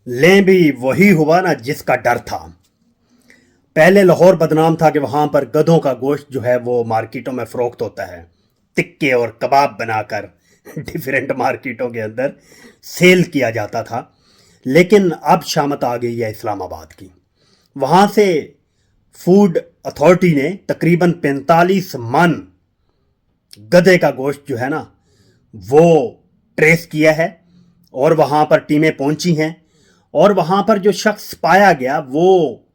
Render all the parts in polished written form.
लें भी वही हुआ ना जिसका डर था। पहले लाहौर बदनाम था कि वहाँ पर गधों का गोश्त जो है वो मार्केटों में फ़रोख्त होता है, टिक्के और कबाब बनाकर डिफरेंट मार्केटों के अंदर सेल किया जाता था। लेकिन अब शामत आ गई है इस्लामाबाद की। वहाँ से फूड अथॉरिटी ने तकरीबन 45 मन गधे का गोश्त जो है ना वो ट्रेस किया है, और वहाँ पर टीमें पहुँची हैं, और वहाँ पर जो शख्स पाया गया वो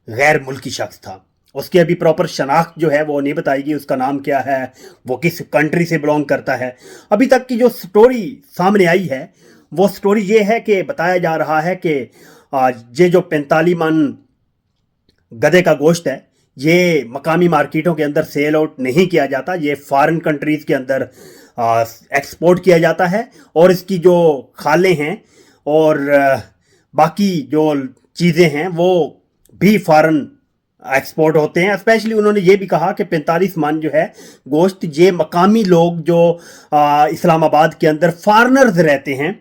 गैर मुल्की शख्स था। उसकी अभी प्रॉपर शनाख्त जो है वो नहीं बताएगी, उसका नाम क्या है, वो किस कंट्री से बिलोंग करता है। अभी तक की जो स्टोरी सामने आई है वो स्टोरी ये है कि बताया जा रहा है कि ये जो 45 मन गधे का गोश्त है ये मकामी मार्केटों के अंदर सेल आउट नहीं किया जाता, ये फॉरेन कंट्रीज़ के अंदर एक्सपोर्ट किया जाता है। और इसकी जो खालें हैं और बाकी जो चीज़ें हैं वो भी फॉरेन एक्सपोर्ट होते हैं। स्पेशली उन्होंने ये भी कहा कि 45 मन जो है गोश्त ये मकामी लोग जो इस्लामाबाद के अंदर फॉरेनर्स रहते हैं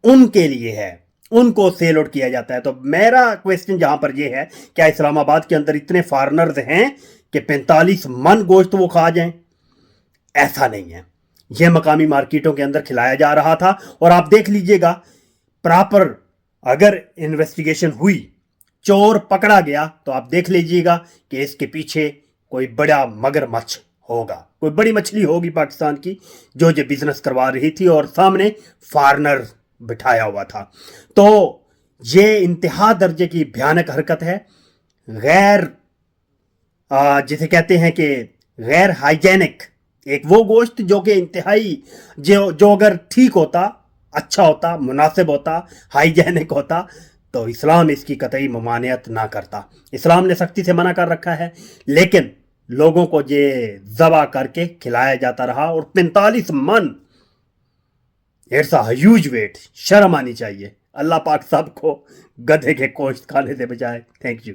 उनके लिए है, उनको सेल आउट किया जाता है। तो मेरा क्वेश्चन जहां पर ये है, क्या इस्लामाबाद के अंदर इतने फॉरेनर्स हैं कि 45 मन गोश्त वो खा जाएं? ऐसा नहीं है, यह मकामी मार्केटों के अंदर खिलाया जा रहा था। और आप देख लीजिएगा प्रॉपर, अगर इन्वेस्टिगेशन हुई, चोर पकड़ा गया, तो आप देख लीजिएगा कि इसके पीछे कोई बड़ा मगरमच्छ होगा, कोई बड़ी मछली होगी पाकिस्तान की जो ये बिजनेस करवा रही थी और सामने फॉरेनर बिठाया हुआ था। तो ये इंतहा दर्जे की भयानक हरकत है। गैर जिसे कहते हैं कि गैर हाइजेनिक, एक वो गोश्त जो कि इंतहाई जो अगर ठीक होता, अच्छा होता, मुनासिब होता, हाइजेनिक होता, तो इस्लाम इसकी कतई ममानियत ना करता। इस्लाम ने सख्ती से मना कर रखा है, लेकिन लोगों को ये ज़बा करके खिलाया जाता रहा। और 45 मन, इट्स अ ह्यूज वेट। शर्म आनी चाहिए। अल्लाह पाक सबको गधे के गोश्त खाने से बचाए। Thank you.